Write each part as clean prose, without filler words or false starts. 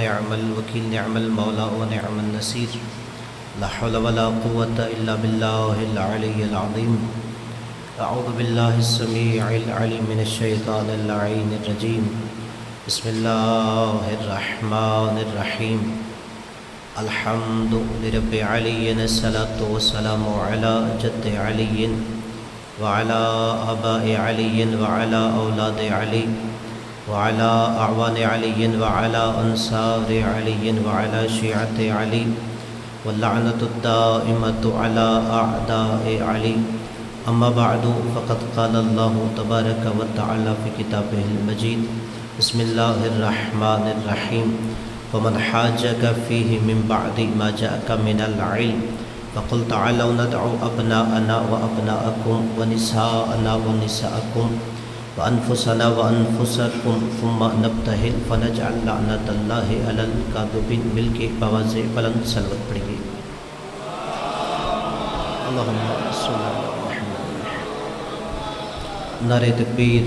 نعم الوکیل نعم المولا ونعم النصیر لا حول ولا قوة الا باللہ العلی العظیم اعوذ باللہ السمیع العلیم من الشیطان اللعین الرجیم بسم اللہ الرحمن الرحیم الحمد لرب علی الصلاة والسلام علی جد علی وعلى آباء علي وعلى أولاد علي وعلى أعوان علي وعلى أنصار علي وعلى شيعة علي واللعنة الدائمة على أعداء علي أما بعد فقد قال الله تبارك وتعالى في كتابه المجيد بسم الله الرحمن الرحيم ومن حاجك فيه من بعد ما جاءك من العلم فقل تعالوا ندعو أبناءنا وأبناءكم ونساءنا ونساءكم وأنفسنا وأنفسكم ثم نبتهل فنجعل لعنة الله على الكاذبين مل کے بواضح بلند صلوات پڑھیے اللہم صلی اللہ محمد. نعرہ تکبیر.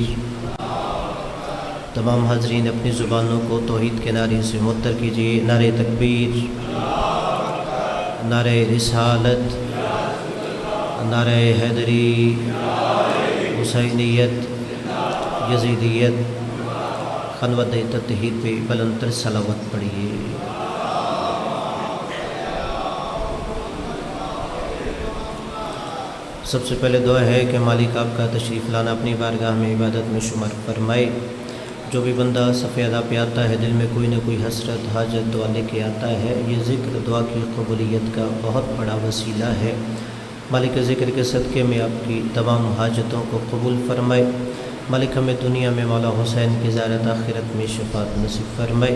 تمام حاضرین اپنی زبانوں کو توحید کے نعرے سے معطر کیجیے. نعرہ تکبیر، نعرہ رسالت، نعرہ حیدری، حسینیت، یزیدیت، خلوت تطہیر پہ بلند تر صلوات پڑھیے. سب سے پہلے دعا ہے کہ مالک آپ کا تشریف لانا اپنی بارگاہ میں عبادت میں شمار فرمائے. جو بھی بندہ صف ادا پہ آتا ہے دل میں کوئی نہ کوئی حسرت حاجت دعا لے کے آتا ہے. یہ ذکر دعا کی قبولیت کا بہت بڑا وسیلہ ہے. مالک ذکر کے صدقے میں آپ کی تمام حاجتوں کو قبول فرمائے. مالک ہمیں دنیا میں مولا حسین کی زیارت، آخرت میں شفاعت نصیب فرمائے.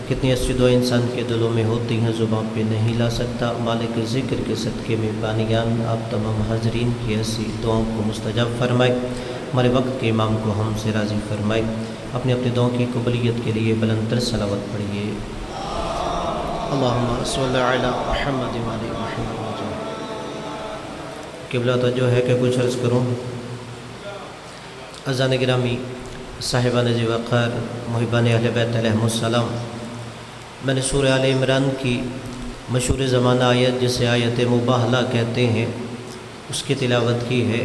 کتنی اچھی دعا انسان کے دلوں میں ہوتی ہیں زبان پہ نہیں لا سکتا. مالک ذکر کے صدقے میں بانیان آپ تمام حاضرین کی ایسی دعاؤں کو مستجاب فرمائے. ہمارے وقت کے امام کو ہم سے راضی فرمائے. اپنی دعاؤں کی قبولیت کے لیے بلند تر صلوات پڑھیے. اللہم صلی علی محمد وعلی محمد. قبلہ توجہ ہے کہ کچھ عرض کروں. اذان گرامی، صاحبان ذی وقار، محبان اہل بیت علیہم السلام، میں نے سورہ آل عمران کی مشہور زمانہ آیت جسے آیت مباہلہ کہتے ہیں اس کی تلاوت کی ہے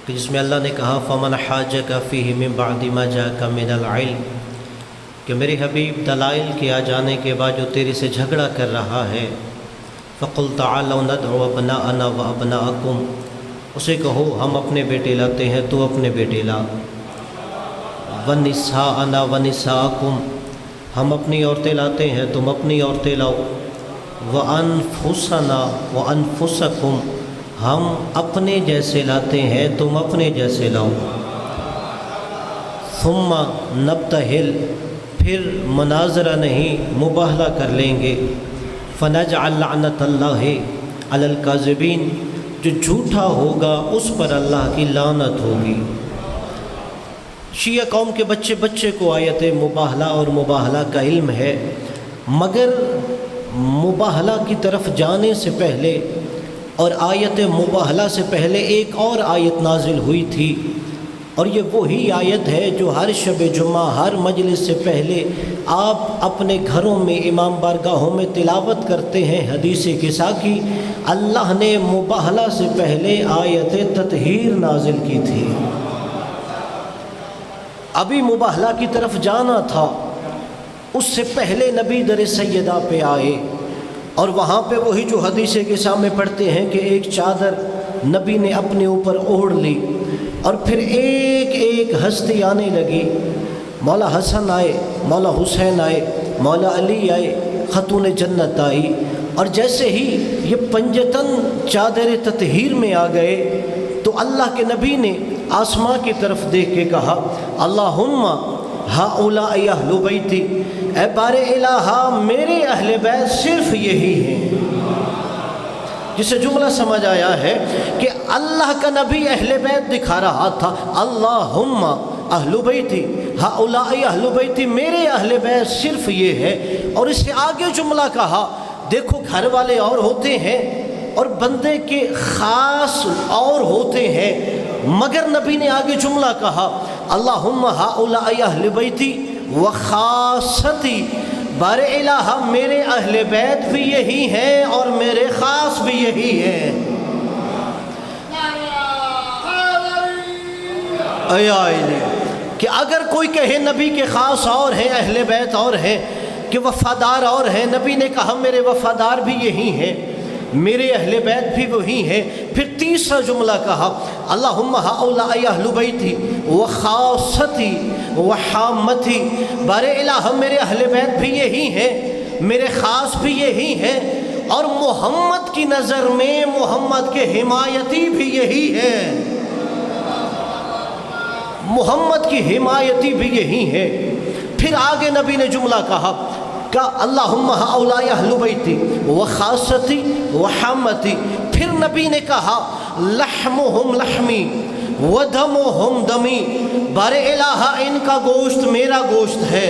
کہ جس میں اللہ نے کہا فَمَنْ حَاجَكَ فِيهِ مِن بَعْدِ مَا جَاءَكَ مِنَ الْعِلْمِ، کہ میرے حبیب دلائل کے آ جانے کے بعد جو تیرے سے جھگڑا کر رہا ہے فَقُلْ تَعَالَوْا نَدْعُوا أَبْنَاءَنَا وَأَبْنَاءَكُمْ، اسے کہو ہم اپنے بیٹے لاتے ہیں تو اپنے بیٹے لا. وَنِسَاءَنَا وَنِسَاءَكُمْ، ہم اپنی عورتیں لاتے ہیں تم اپنی عورتیں لاؤ. وَأَنفُسَنَا وَأَنفُسَكُمْ، ہم اپنے جیسے لاتے ہیں تم اپنے جیسے لاؤ. ثم نبتہل، پھر مناظرہ نہیں مباہلہ کر لیں گے. فنجعل لعنت اللہ علی الکاذبین، جو جھوٹا ہوگا اس پر اللہ کی لعنت ہوگی. شیعہ قوم کے بچے بچے کو آیت مباہلہ اور مباہلہ کا علم ہے، مگر مباہلہ کی طرف جانے سے پہلے اور آیت مباہلہ سے پہلے ایک اور آیت نازل ہوئی تھی، اور یہ وہی آیت ہے جو ہر شب جمعہ ہر مجلس سے پہلے آپ اپنے گھروں میں امام بارگاہوں میں تلاوت کرتے ہیں. حدیث قصہ کی اللہ نے مباہلہ سے پہلے آیت تطہیر نازل کی تھی. ابھی مباہلہ کی طرف جانا تھا، اس سے پہلے نبی در سیدہ پہ آئے، اور وہاں پہ وہی جو حدیث کے سامنے پڑھتے ہیں کہ ایک چادر نبی نے اپنے اوپر اوڑھ لی، اور پھر ایک ایک ہستی آنے لگی. مولا حسن آئے، مولا حسین آئے، مولا علی آئے، خاتون جنت آئی، اور جیسے ہی یہ پنجتن چادر تطہیر میں آ گئے تو اللہ کے نبی نے آسماں کی طرف دیکھ کے کہا اللہم ہؤلاء اہل بیتی، اے بار الہا میرے اہل بیت صرف یہی ہیں. جسے جملہ سمجھ آیا ہے کہ اللہ کا نبی اہل بیت دکھا رہا تھا. اللہم اہل بیتی ہؤلاء اہل بیتی، میرے اہل بیت صرف یہ ہے. اور اس سے آگے جملہ کہا دیکھو گھر والے اور ہوتے ہیں اور بندے کے خاص اور ہوتے ہیں، مگر نبی نے آگے جملہ کہا اللہم ہؤلاء اہل بیتی وخاصتی، بار الہ میرے اہل بیت بھی یہی ہیں اور میرے خاص بھی یہی ہیں۔ کہ اگر کوئی کہے نبی کے خاص اور ہیں، اہل بیت اور ہیں، کہ وفادار اور ہیں، نبی نے کہا میرے وفادار بھی یہی ہیں، میرے اہل بیت بھی وہی ہیں۔ پھر تیسرا جملہ کہا اللہم ہؤلاء اہل بیتی وخاصتی وحامتی، بار الہ میرے اہل بیت بھی یہی ہیں، میرے خاص بھی یہی ہیں، اور محمد کی نظر میں محمد کے حمایتی بھی یہی ہیں، محمد کی حمایتی بھی یہی ہے۔ پھر آگے نبی نے جملہ کہا کہ اللہم ہؤلاء اہل بیتی وخاصتی وحامتی، پھر نبی نے کہا لحمہم لحمی ودمہم دمی، بار الہ ان کا گوشت میرا گوشت ہے،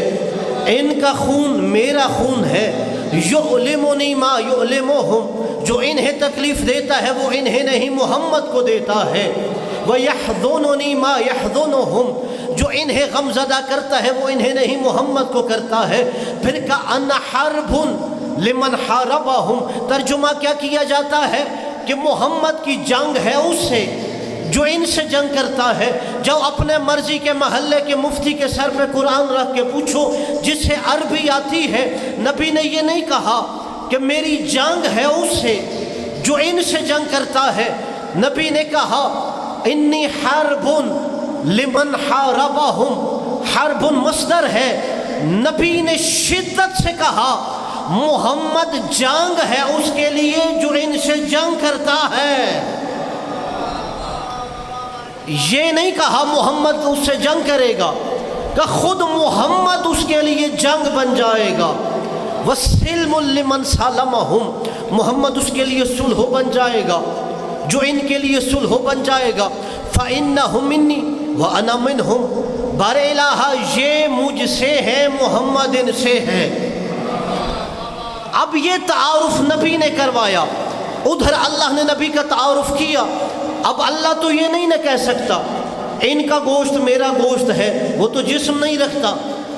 ان کا خون میرا خون ہے، یعلمنی ما یعلمہم، جو انہیں تکلیف دیتا ہے وہ انہیں نہیں محمد کو دیتا ہے، وَيَحْضُنُنِي مَا يَحْضُنُهُمْ، جو انہیں غمزدہ کرتا ہے وہ انہیں نہیں محمد کو کرتا ہے۔ پھر کأن حرب لمن حاربہم، ترجمہ کیا کیا جاتا ہے کہ محمد کی جنگ ہے اس سے جو ان سے جنگ کرتا ہے۔ جب اپنے مرضی کے محلے کے مفتی کے سر پہ قرآن رکھ کے پوچھو جس سے عربی آتی ہے، نبی نے یہ نہیں کہا کہ میری جنگ ہے اس سے جو ان سے جنگ کرتا ہے، نبی نے کہا انی حرب لمن حاربہم، حرب مصدر ہے، نبی نے شدت سے کہا محمد جنگ ہے اس کے لیے جو ان سے جنگ کرتا ہے، یہ نہیں کہا محمد اس سے جنگ کرے گا، کہ خود محمد اس کے لیے جنگ بن جائے گا۔ وَسِلْمٌ لِمَنْ سَلَمَهُمْ، محمد اس کے لیے صلح بن جائے گا جو ان کے لیے صلح بن جائے گا۔ فَإِنَّهُمْ مِنِّي وَأَنَا مِنْهُمْ، بار الہ یہ مجھ سے ہے محمد ان سے ہے۔ اب یہ تعارف نبی نے کروایا، ادھر اللہ نے نبی کا تعارف کیا۔ اب اللہ تو یہ نہیں نہ کہہ سکتا ان کا گوشت میرا گوشت ہے، وہ تو جسم نہیں رکھتا،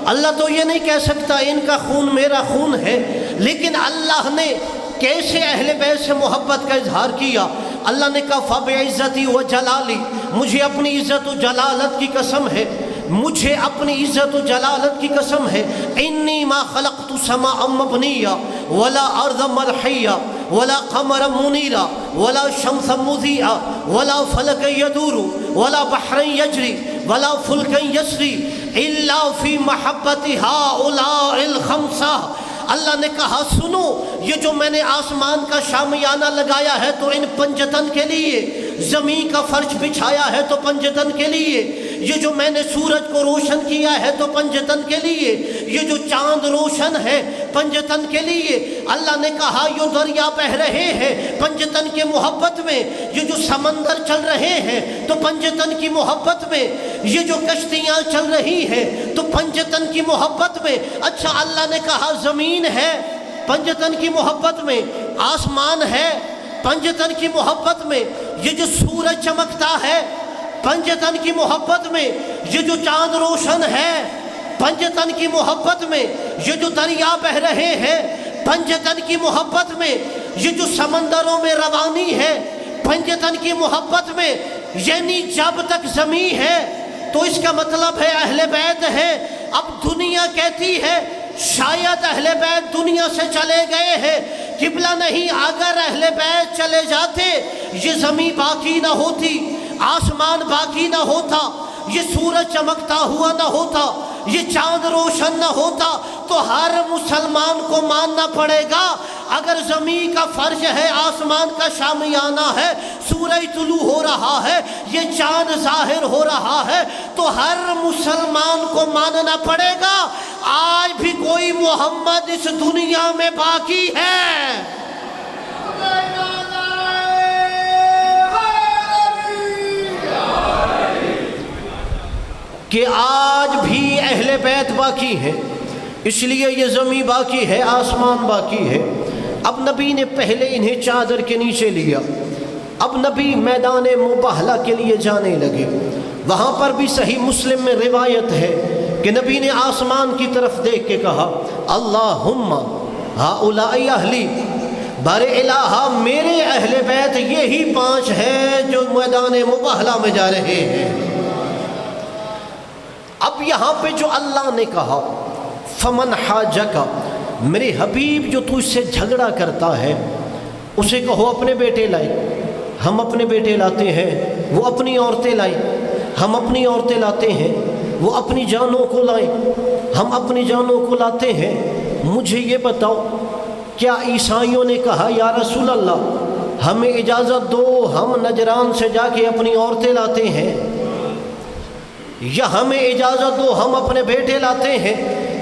اللہ تو یہ نہیں کہہ سکتا ان کا خون میرا خون ہے، لیکن اللہ نے کیسے اہل بیت سے محبت کا اظہار کیا؟ اللہ نے کہا فَبِعِزَّتِي وَجَلَالِي، مجھے اپنی عزت و جلالت کی قسم ہے، مجھے اپنی عزت و جلالت کی قسم ہے، انی ما خلقت سماء مبنیہ ولا ارض مرحیہ ولا قمر منیرہ ولا شمس مضیئہ ولا فلک یدور ولا بحر یجری ولا فلک یسری الا فی محبت ہؤلاء الخمسہ۔ اللہ نے کہا سنو، یہ جو میں نے آسمان کا شامیانہ لگایا ہے تو ان پنجتن کے لیے، زمین کا فرش بچھایا ہے تو پنجتن کے لیے، یہ جو میں نے سورج کو روشن کیا ہے تو پنجتن کے لیے، یہ جو چاند روشن ہے پنجتن کے لیے۔ اللہ نے کہا یہ دریا بہ رہے ہیں پنجتن کے محبت میں، یہ جو سمندر چل رہے ہیں تو پنجتن کی محبت میں، یہ جو کشتیاں چل رہی ہیں تو پنجتن کی محبت میں۔ اچھا اللہ نے کہا زمین ہے پنجتن کی محبت میں، آسمان ہے پنجتن کی محبت میں، یہ جو سورج چمکتا ہے پنجتن کی محبت میں، یہ جو چاند روشن ہے پنجتن کی محبت میں، یہ جو دریا بہ رہے ہیں پنجتن کی محبت میں، یہ جو سمندروں میں روانی ہے پنجتن کی محبت میں۔ یعنی جب تک زمین ہے تو اس کا مطلب ہے اہل بیت ہے۔ اب دنیا کہتی ہے شاید اہل بیت دنیا سے چلے گئے ہیں، قبلہ نہیں، اگر اہل بیت چلے جاتے یہ زمین باقی نہ ہوتی، آسمان باقی نہ ہوتا، یہ سورج چمکتا ہوا نہ ہوتا، یہ چاند روشن نہ ہوتا، تو ہر مسلمان کو ماننا پڑے گا اگر زمین کا فرش ہے، آسمان کا شامیانہ ہے، سورج طلوع ہو رہا ہے، یہ چاند ظاہر ہو رہا ہے، تو ہر مسلمان کو ماننا پڑے گا آج بھی کوئی محمد اس دنیا میں باقی ہے۔ کہ آج بھی اہل بیت باقی ہے، اس لیے یہ زمین باقی ہے، آسمان باقی ہے۔ اب نبی نے پہلے انہیں چادر کے نیچے لیا، اب نبی میدان مباہلہ کے لیے جانے لگے۔ وہاں پر بھی صحیح مسلم میں روایت ہے کہ نبی نے آسمان کی طرف دیکھ کے کہا اللہم ہؤلاء اہلی، بار الہ میرے اہل بیت یہی 5 ہیں جو میدان مباہلہ میں جا رہے ہیں۔ اب یہاں پہ جو اللہ نے کہا فمن حاجک، میرے حبیب جو تو اس سے جھگڑا کرتا ہے اسے کہو اپنے بیٹے لائے، ہم اپنے بیٹے لاتے ہیں، وہ اپنی عورتیں لائیں، ہم اپنی عورتیں لاتے ہیں، وہ اپنی جانوں کو لائیں، ہم اپنی جانوں کو لاتے ہیں۔ مجھے یہ بتاؤ، کیا عیسائیوں نے کہا یا رسول اللہ ہمیں اجازت دو ہم نجران سے جا کے اپنی عورتیں لاتے ہیں، یا ہمیں اجازت دو ہم اپنے بیٹے لاتے ہیں؟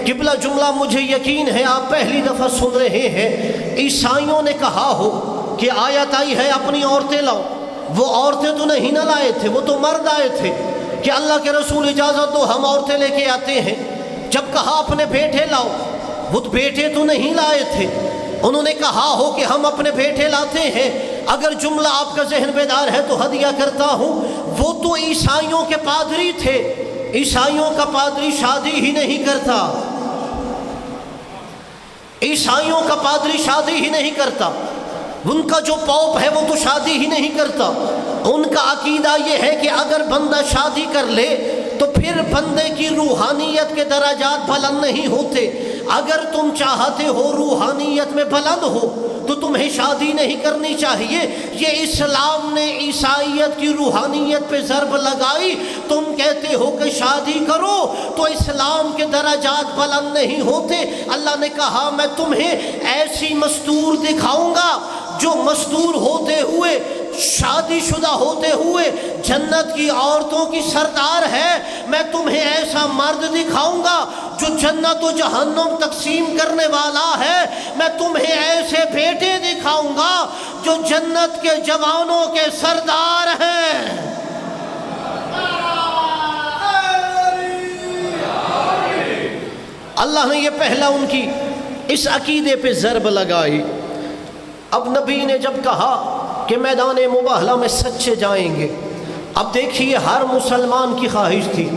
قبلہ جملہ مجھے یقین ہے آپ پہلی دفعہ سن رہے ہیں۔ عیسائیوں نے کہا ہو کہ آیت آئی ہے اپنی عورتیں لاؤ، وہ عورتیں تو نہیں نہ لائے تھے، وہ تو مرد آئے تھے کہ اللہ کے رسول اجازت دو ہم عورتیں لے کے آتے ہیں۔ جب کہا اپنے بیٹے لاؤ، وہ بیٹے تو نہیں لائے تھے، انہوں نے کہا ہو کہ ہم اپنے بیٹے لاتے ہیں۔ اگر جملہ آپ کا ذہن بیدار ہے تو ہدیہ کرتا ہوں، وہ تو عیسائیوں کے پادری تھے، عیسائیوں کا پادری شادی ہی نہیں کرتا، عیسائیوں کا پادری شادی ہی نہیں کرتا، ان کا جو پوپ ہے وہ تو شادی ہی نہیں کرتا۔ ان کا عقیدہ یہ ہے کہ اگر بندہ شادی کر لے تو پھر بندے کی روحانیت کے درجات بلند نہیں ہوتے۔ اگر تم چاہتے ہو روحانیت میں بلند ہو تو تمہیں شادی نہیں کرنی چاہیے۔ یہ اسلام نے عیسائیت کی روحانیت پہ ضرب لگائی، تم کہتے ہو کہ شادی کرو تو اسلام کے درجات بلند نہیں ہوتے۔ اللہ نے کہا میں تمہیں ایسی مستور دکھاؤں گا جو مستور ہوتے ہوئے، شادی شدہ ہوتے ہوئے جنت کی عورتوں کی سردار ہے۔ میں تمہیں ایسا مرد دکھاؤں گا جو جنت و جہنم تقسیم کرنے والا ہے۔ میں تمہیں ایسے بیٹے دکھاؤں گا جو جنت کے جوانوں کے سردار ہیں۔ اللہ نے یہ پہلا ان کی اس عقیدے پہ ضرب لگائی۔ اب نبی نے جب کہا کہ میدان مباہلہ میں سچے جائیں گے، اب دیکھیے ہر مسلمان کی خواہش تھی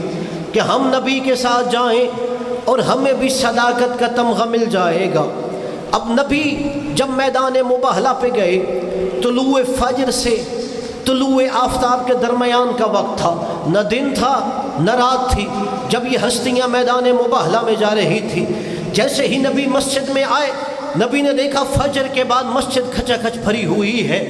کہ ہم نبی کے ساتھ جائیں اور ہمیں بھی صداقت کا تمغہ مل جائے گا۔ اب نبی جب میدان مباہلہ پہ گئے، طلوع فجر سے طلوع آفتاب کے درمیان کا وقت تھا، نہ دن تھا نہ رات تھی جب یہ ہستیاں میدان مباہلہ میں جا رہی تھی۔ جیسے ہی نبی مسجد میں آئے، نبی نے دیکھا فجر کے بعد مسجد کھچا کھچ بھری ہوئی ہے۔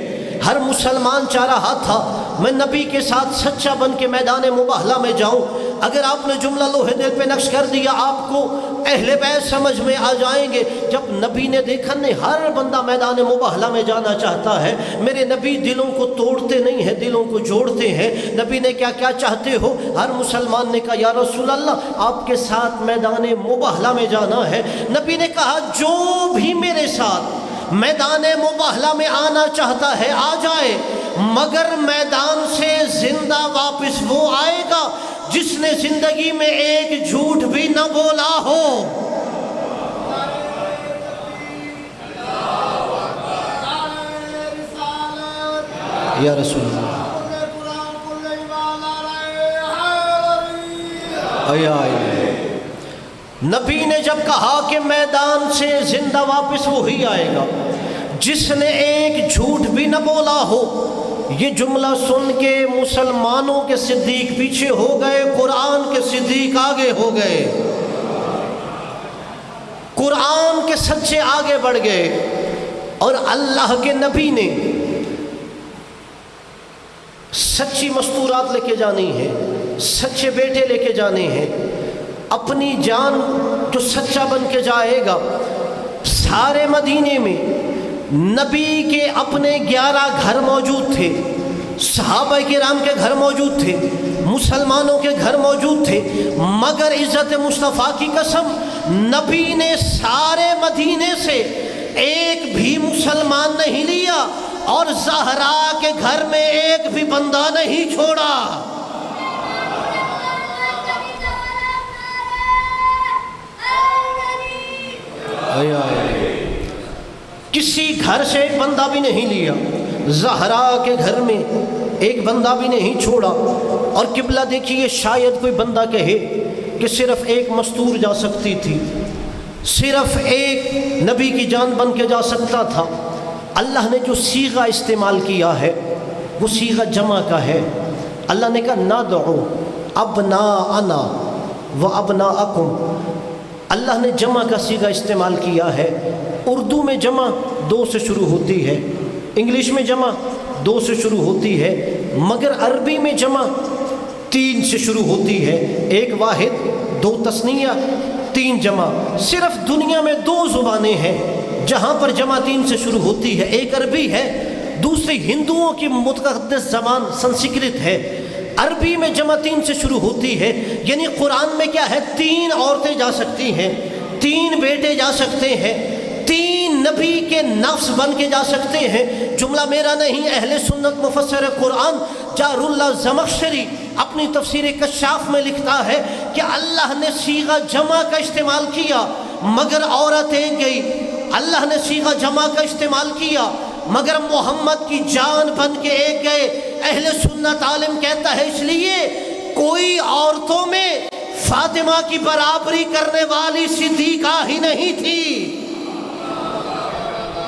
ہر مسلمان چاہ رہا تھا میں نبی کے ساتھ سچا بن کے میدان مباہلہ میں جاؤں۔ اگر آپ نے جملہ لوہے دل پہ نقش کر دیا آپ کو اہل بیت سمجھ میں آ جائیں گے۔ جب نبی نے دیکھا نہیں ہر بندہ میدان مباہلہ میں جانا چاہتا ہے، میرے نبی دلوں کو توڑتے نہیں ہیں، دلوں کو جوڑتے ہیں۔ نبی نے کیا کیا چاہتے ہو؟ ہر مسلمان نے کہا یا رسول اللہ آپ کے ساتھ میدان مباہلہ میں جانا ہے۔ نبی نے کہا جو بھی میرے ساتھ میدان مباہلہ میں آنا چاہتا ہے آ جائے، مگر میدان سے زندہ واپس وہ آئے گا جس نے زندگی میں ایک جھوٹ بھی نہ بولا ہو۔ یا رسول اللہ نبی نے جب کہا کہ میدان سے زندہ واپس وہی آئے گا جس نے ایک جھوٹ بھی نہ بولا ہو، یہ جملہ سن کے مسلمانوں کے صدیق پیچھے ہو گئے، قرآن کے صدیق آگے ہو گئے، قرآن کے سچے آگے بڑھ گئے۔ اور اللہ کے نبی نے سچی مستورات لے کے جانی ہے، سچے بیٹے لے کے جانے ہیں، اپنی جان جو سچا بن کے جائے گا۔ سارے مدینے میں نبی کے اپنے 11 گھر موجود تھے، صحابہ کرام کے گھر موجود تھے، مسلمانوں کے گھر موجود تھے، مگر عزت مصطفیٰ کی قسم نبی نے سارے مدینے سے ایک بھی مسلمان نہیں لیا اور زہرا کے گھر میں ایک بھی بندہ نہیں چھوڑا۔ کسی گھر سے ایک بندہ بھی نہیں لیا، زہرا کے گھر میں ایک بندہ بھی نہیں چھوڑا۔ اور قبلہ دیکھیے، شاید کوئی بندہ کہے کہ صرف ایک مستور جا سکتی تھی، صرف ایک نبی کی جان بن کے جا سکتا تھا۔ اللہ نے جو صیغہ استعمال کیا ہے وہ صیغہ جمع کا ہے۔ اللہ نے کہا ندعو ابناءنا و ابناءکم، اللہ نے جمع کا صیغہ استعمال کیا ہے۔ اردو میں جمع 2 سے شروع ہوتی ہے، انگلش میں جمع 2 سے شروع ہوتی ہے، مگر عربی میں جمع 3 سے شروع ہوتی ہے۔ 1 واحد، 2 تثنیہ، 3 جمع۔ صرف دنیا میں 2 زبانیں ہیں جہاں پر جمع 3 سے شروع ہوتی ہے، ایک عربی ہے، دوسری ہندوؤں کی متقدس زبان سنسکرت ہے۔ عربی میں جمع 3 سے شروع ہوتی ہے، یعنی قرآن میں کیا ہے، 3 عورتیں جا سکتی ہیں، 3 بیٹے جا سکتے ہیں، 3 نبی کے نفس بن کے جا سکتے ہیں۔ جملہ میرا نہیں، اہل سنت مفسر قرآن جار اللہ زمخشری اپنی تفسیر کشاف میں لکھتا ہے کہ اللہ نے صیغہ جمع کا استعمال کیا مگر عورت ایک گئی۔ اللہ نے صیغہ جمع کا استعمال کیا مگر محمد کی جان بن کے ایک گئے۔ اہل سنت عالم کہتا ہے اس لیے کوئی عورتوں میں فاطمہ کی برابری کرنے والی صدیقہ ہی نہیں تھی،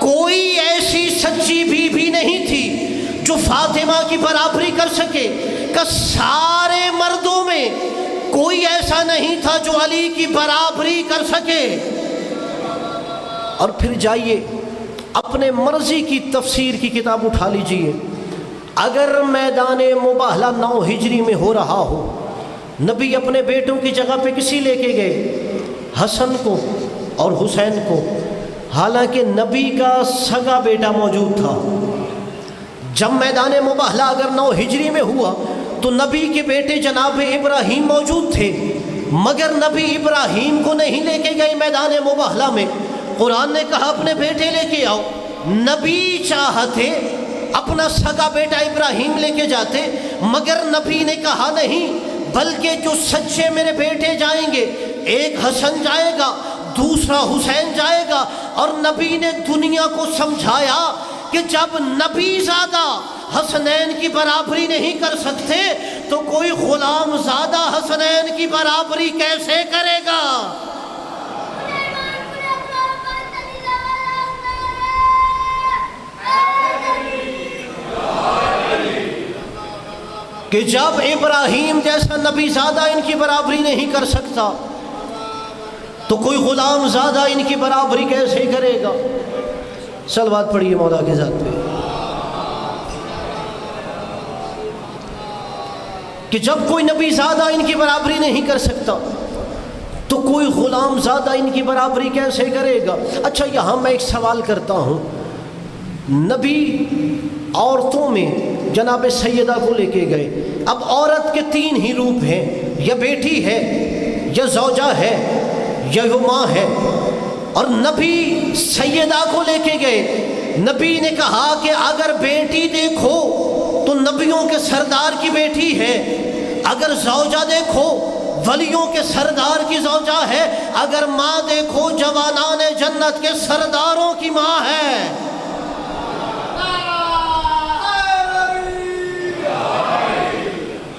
کوئی ایسی سچی بی بھی نہیں تھی جو فاطمہ کی برابری کر سکے، کہ سارے مردوں میں کوئی ایسا نہیں تھا جو علی کی برابری کر سکے۔ اور پھر جائیے اپنے مرضی کی تفسیر کی کتاب اٹھا لیجئے، اگر میدان مباہلہ 9 ہجری میں ہو رہا ہو، نبی اپنے بیٹوں کی جگہ پہ کسی لے کے گئے، حسن کو اور حسین کو، حالانکہ نبی کا سگا بیٹا موجود تھا۔ جب میدان مباہلہ اگر 9 ہجری میں ہوا تو نبی کے بیٹے جناب ابراہیم موجود تھے، مگر نبی ابراہیم کو نہیں لے کے گئے میدان مباہلہ میں۔ قرآن نے کہا اپنے بیٹے لے کے آؤ، نبی چاہتے اپنا سگا بیٹا ابراہیم لے کے جاتے، مگر نبی نے کہا نہیں، بلکہ جو سچے میرے بیٹے جائیں گے، ایک حسن جائے گا، دوسرا حسین جائے گا۔ اور نبی نے دنیا کو سمجھایا کہ جب نبی زادہ حسنین کی برابری نہیں کر سکتے تو کوئی غلام زادہ حسنین کی برابری کیسے کرے گا؟ کہ جب ابراہیم جیسا نبی زادہ ان کی برابری نہیں کر سکتا تو کوئی غلام زادہ ان کی برابری کیسے کرے گا؟ صلوات پڑھیے مولا کے ذات پہ، کہ جب کوئی نبی زادہ ان کی برابری نہیں کر سکتا تو کوئی غلام زادہ ان کی برابری کیسے کرے گا؟ اچھا یہاں میں ایک سوال کرتا ہوں، نبی عورتوں میں جناب سیدہ کو لے کے گئے، اب عورت کے 3 ہی روپ ہیں، یا بیٹی ہے، یا زوجہ ہے، یا وہ ماں ہے۔ اور نبی سیدہ کو لے کے گئے، نبی نے کہا کہ اگر بیٹی دیکھو تو نبیوں کے سردار کی بیٹی ہے، اگر زوجہ دیکھو ولیوں کے سردار کی زوجہ ہے، اگر ماں دیکھو جوانان جنت کے سرداروں کی ماں ہے۔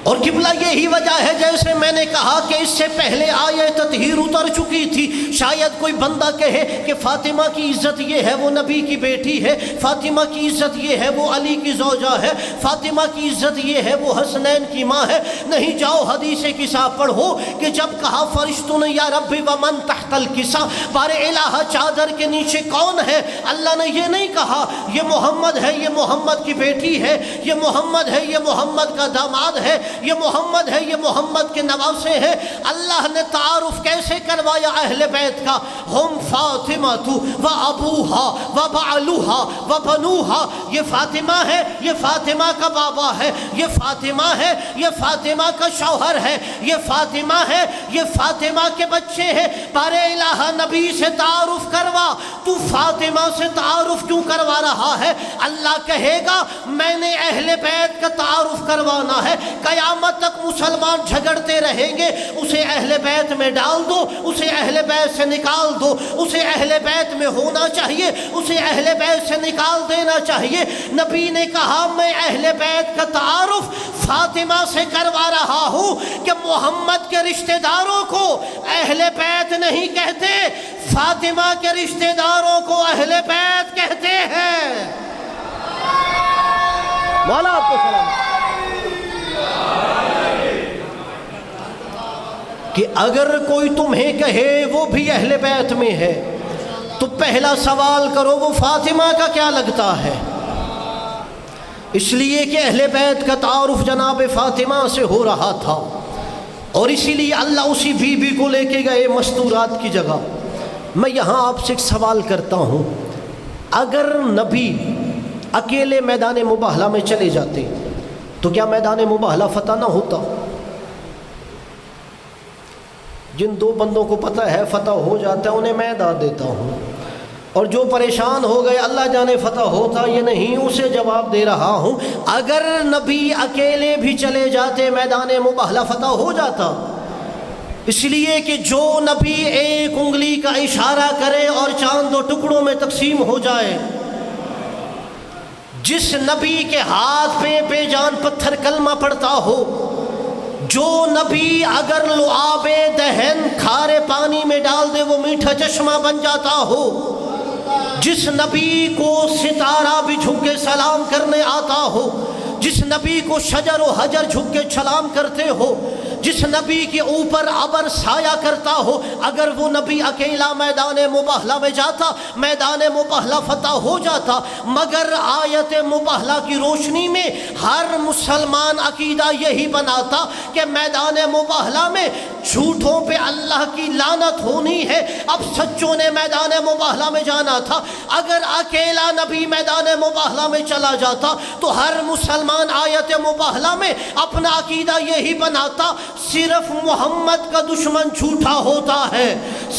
اور قبلہ یہی وجہ ہے، جیسے میں نے کہا کہ اس سے پہلے آیت تطہیر اتر چکی تھی، شاید کوئی بندہ کہے کہ فاطمہ کی عزت یہ ہے وہ نبی کی بیٹی ہے، فاطمہ کی عزت یہ ہے وہ علی کی زوجہ ہے، فاطمہ کی عزت یہ ہے وہ حسنین کی ماں ہے۔ نہیں، جاؤ حدیث کسا پڑھو کہ جب کہا فرشتوں نے یا رب ومن تحت الکسا، بار الہ چادر کے نیچے کون ہے، اللہ نے یہ نہیں کہا یہ محمد ہے، یہ محمد کی بیٹی ہے، یہ محمد ہے، یہ محمد کا داماد ہے، یہ محمد ہے، یہ محمد کے نواسے ہیں۔ اللہ نے تعارف کیسے کروایا اہل بیت کا؟ ہم فاطمہ و ابوہا و بعلوہا و بنوہا، یہ فاطمہ ہے، یہ فاطمہ کا بابا ہے، یہ فاطمہ ہے، یہ فاطمہ کا شوہر ہے، یہ فاطمہ ہے، یہ فاطمہ کے بچے ہیں۔ بارے الہ نبی سے تعارف کروا، تو فاطمہ سے تعارف کیوں کروا رہا ہے؟ اللہ کہے گا میں نے اہل بیت کا تعارف کروانا ہے، قیامت تک مسلمان جھگڑتے رہیں گے، اسے اہل بیت میں ڈال دو، اسے اہل بیت سے نکال دو، اسے اہل بیت میں ہونا چاہیے، اسے اہل بیت سے نکال دینا چاہیے۔ نبی نے کہا میں اہل بیت کا تعارف فاطمہ سے کروا رہا ہوں کہ محمد کے رشتہ داروں کو اہل بیت نہیں کہتے، فاطمہ کے رشتہ داروں کو اہل بیت کہتے ہیں۔ مولا آپ کو سلام کہ اگر کوئی تمہیں کہے وہ بھی اہل بیت میں ہے تو پہلا سوال کرو وہ فاطمہ کا کیا لگتا ہے؟ اس لیے کہ اہل بیت کا تعارف جناب فاطمہ سے ہو رہا تھا، اور اسی لیے اللہ اسی بی بی کو لے کے گئے مستورات کی جگہ۔ میں یہاں آپ سے ایک سوال کرتا ہوں، اگر نبی اکیلے میدان مباہلہ میں چلے جاتے تو کیا میدان مباہلہ فتح نہ ہوتا؟ جن دو بندوں کو پتہ ہے فتح ہو جاتا ہے انہیں میں داد دیتا ہوں، اور جو پریشان ہو گئے اللہ جانے فتح ہوتا یہ نہیں، اسے جواب دے رہا ہوں اگر نبی اکیلے بھی چلے جاتے میدان مباہلہ فتح ہو جاتا، اس لیے کہ جو نبی ایک انگلی کا اشارہ کرے اور چاند دو ٹکڑوں میں تقسیم ہو جائے، جس نبی کے ہاتھ پہ بے جان پتھر کلمہ پڑتا ہو، جو نبی اگر لعاب دہن کھارے پانی میں ڈال دے وہ میٹھا چشمہ بن جاتا ہو، جس نبی کو ستارہ بھی جھک کے سلام کرنے آتا ہو، جس نبی کو شجر و حجر جھک کے سلام کرتے ہو، جس نبی کے اوپر ابر سایہ کرتا ہو، اگر وہ نبی اکیلا میدان مباہلہ میں جاتا میدان مباہلہ فتح ہو جاتا۔ مگر آیت مباہلہ کی روشنی میں ہر مسلمان عقیدہ یہی بناتا کہ میدان مباہلہ میں جھوٹوں پہ اللہ کی لعنت ہونی ہے، اب سچوں نے میدان مباہلہ میں جانا تھا۔ اگر اکیلا نبی میدان مباہلہ میں چلا جاتا تو ہر مسلمان آیت مباہلہ میں اپنا عقیدہ یہی بناتا صرف محمد کا دشمن جھوٹا ہوتا ہے،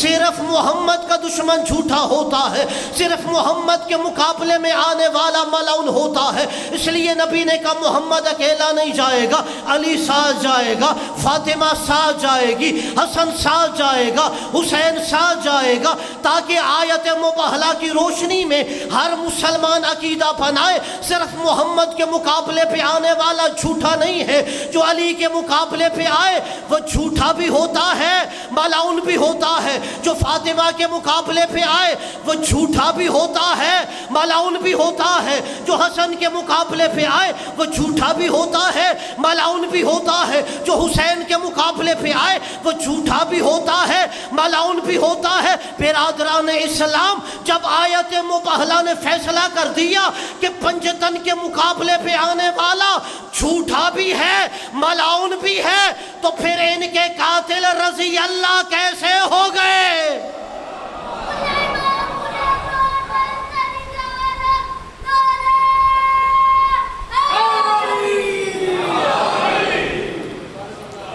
صرف محمد کا دشمن جھوٹا ہوتا ہے، صرف محمد کے مقابلے میں آنے والا ملعون ہوتا ہے۔ اس لیے نبی نے کہا محمد اکیلا نہیں جائے گا، علی ساتھ جائے گا، فاطمہ ساتھ جائے گی، حسن ساتھ جائے گا، حسین ساتھ جائے گا، تاکہ آیت مباہلہ کی روشنی میں ہر مسلمان عقیدہ بنائے صرف محمد کے مقابلے پہ آنے والا جھوٹا نہیں ہے، جو علی کے مقابلے پہ آئے وہ جھوٹا بھی ہوتا ہے ملعون بھی ہوتا ہے، جو فاطمہ کے مقابلے پہ آئے وہ جھوٹا بھی ہوتا ہے ملعون بھی ہوتا ہے، جو حسن کے مقابلے پہ آئے وہ جھوٹا بھی ہوتا ہے ملعون بھی ہوتا ہے، جو حسین کے مقابلے پہ آئے وہ جھوٹا بھی ہوتا ہے ملعون بھی ہوتا ہے۔ برادران اسلام، جب آیت مباہلہ نے فیصلہ کر دیا کہ پنجتن کے مقابلے پہ آنے والا جھوٹا بھی ہے ملعون بھی ہے، تو پھر ان کے قاتل رضی اللہ کیسے ہو گئے؟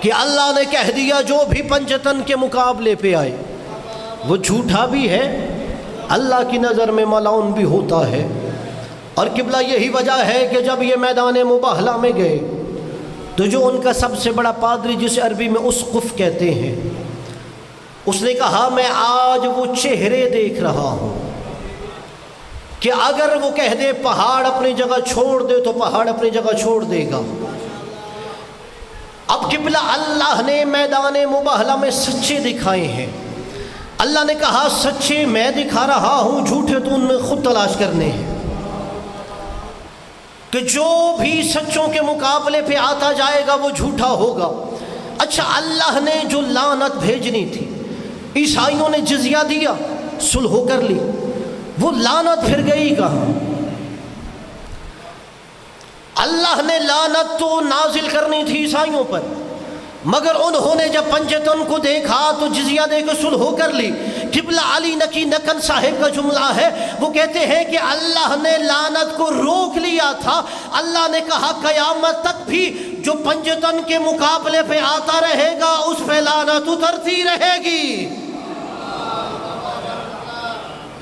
کہ اللہ نے کہہ دیا جو بھی پنجتن کے مقابلے پہ آئے وہ جھوٹا بھی ہے، اللہ کی نظر میں ملعون بھی ہوتا ہے۔ اور قبلہ یہی وجہ ہے کہ جب یہ میدان مباہلہ میں گئے تو جو ان کا سب سے بڑا پادری جسے عربی میں اسقف کہتے ہیں، اس نے کہا میں آج وہ چہرے دیکھ رہا ہوں کہ اگر وہ کہہ دے پہاڑ اپنی جگہ چھوڑ دے تو پہاڑ اپنی جگہ چھوڑ دے گا۔ اب قبلہ اللہ نے میدان مباہلہ میں سچے دکھائے ہیں، اللہ نے کہا سچے میں دکھا رہا ہوں، جھوٹے تو ان میں خود تلاش کرنے ہیں، کہ جو بھی سچوں کے مقابلے پہ آتا جائے گا وہ جھوٹا ہوگا۔ اچھا، اللہ نے جو لعنت بھیجنی تھی، عیسائیوں نے جزیہ دیا، صلح کر لی، وہ لعنت پھر گئی کہاں؟ اللہ نے لعنت تو نازل کرنی تھی عیسائیوں پر، مگر انہوں نے جب پنجتن کو دیکھا تو جزیہ دے کے صلح کر لی۔ قبلہ علی نقی نکن صاحب کا جملہ ہے، وہ کہتے ہیں کہ اللہ نے لعنت کو روک لیا تھا، اللہ نے کہا قیامت تک بھی جو پنجتن کے مقابلے پہ آتا رہے گا اس پہ لعنت اترتی رہے گی۔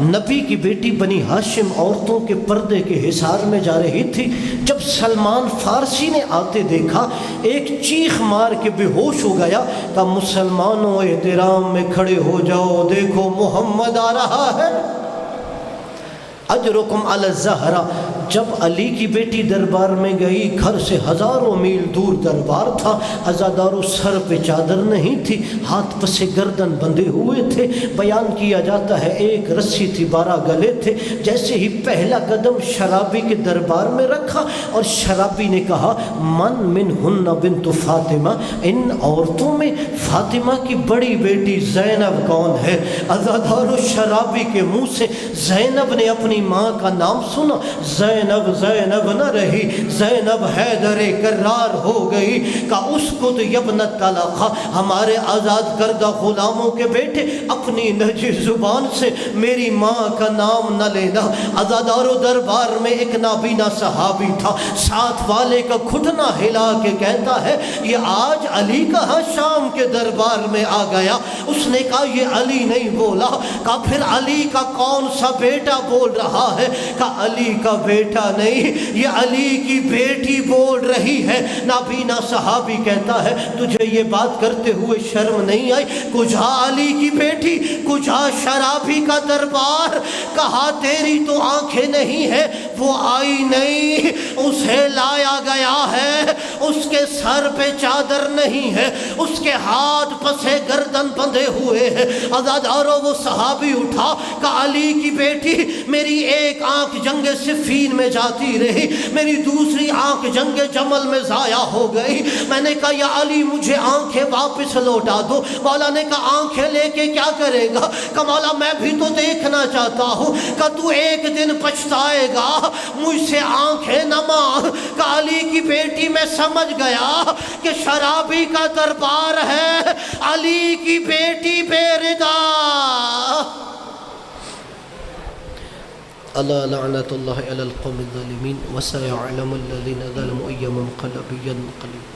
نبی کی بیٹی بنی ہاشم عورتوں کے پردے کے حصار میں جا رہی تھی، جب سلمان فارسی نے آتے دیکھا ایک چیخ مار کے بے ہوش ہو گیا، کہا مسلمانوں احترام میں کھڑے ہو جاؤ، دیکھو محمد آ رہا ہے۔ اجرکم علی الزہرا، جب علی کی بیٹی دربار میں گئی، گھر سے ہزاروں میل دور دربار تھا، عزادارو سر پہ چادر نہیں تھی، ہاتھ پسے گردن بندھے ہوئے تھے، بیان کیا جاتا ہے ایک رسی تھی 12 گلے تھے۔ جیسے ہی پہلا قدم شرابی کے دربار میں رکھا اور شرابی نے کہا من ہن بنت فاطمہ، ان عورتوں میں فاطمہ کی بڑی بیٹی زینب کون ہے؟ عزادارو شرابی کے منہ سے زینب نے اپنی ماں کا نام سنا، زینب زینب نہ رہی، زینب حیدر کرار ہو گئی، کہ اسکت یبنت طلقہ، ہمارے آزاد کردہ غلاموں کے بیٹے اپنی لہجے زبان سے میری ماں کا نام نہ لینا۔ عزادارو دربار میں ایک نابینا صحابی تھا، ساتھ والے کا گھٹنا ہلا کے کہتا ہے یہ آج علی کہاں شام کے دربار میں آ گیا؟ اس نے کہا یہ علی نہیں بولا، کہا پھر علی کا کون سا بیٹا بول رہا ہے؟ کہا علی کا بیٹا نہیں، یہ علی کی بیٹی بول رہی ہے۔ نابینا صحابی کہتا ہے تجھے یہ بات کرتے ہوئے شرم نہیں آئی؟ کجا علی کی بیٹی، کجا شرابی کا دربار؟ کہا تیری تو آنکھیں نہیں ہے، وہ آئی نہیں، اسے لایا گیا ہے، اس کے سر پہ چادر نہیں ہے، اس کے ہاتھ پسے گردن بندھے ہوئے ہیں۔ عزادارو وہ صحابی اٹھا کہ علی کی بیٹی میری ایک آنکھ جنگ صفین میں جاتی رہی، میری دوسری آنکھ جنگ جمل میں ضائع ہو گئی۔ میں نے کہا یا علی مجھے آنکھیں واپس لوٹا دو۔ مولا نے کہا آنکھیں لے کے کیا کرے گا؟ کہ مولا میں بھی تو دیکھنا چاہتا ہوں، کہ تو ایک دن پچھتائے گا، مجھ سے آنکھیں نہ مانگ۔ کہ علی کی بیٹی میں سمجھ گیا کہ شرابی کا دربار ہے، علی کی بیٹی بے ردا۔ اللہ لعنت اللہ علی القوم الظالمین وسيعلم الذين ظلموا أي منقلب ينقلب۔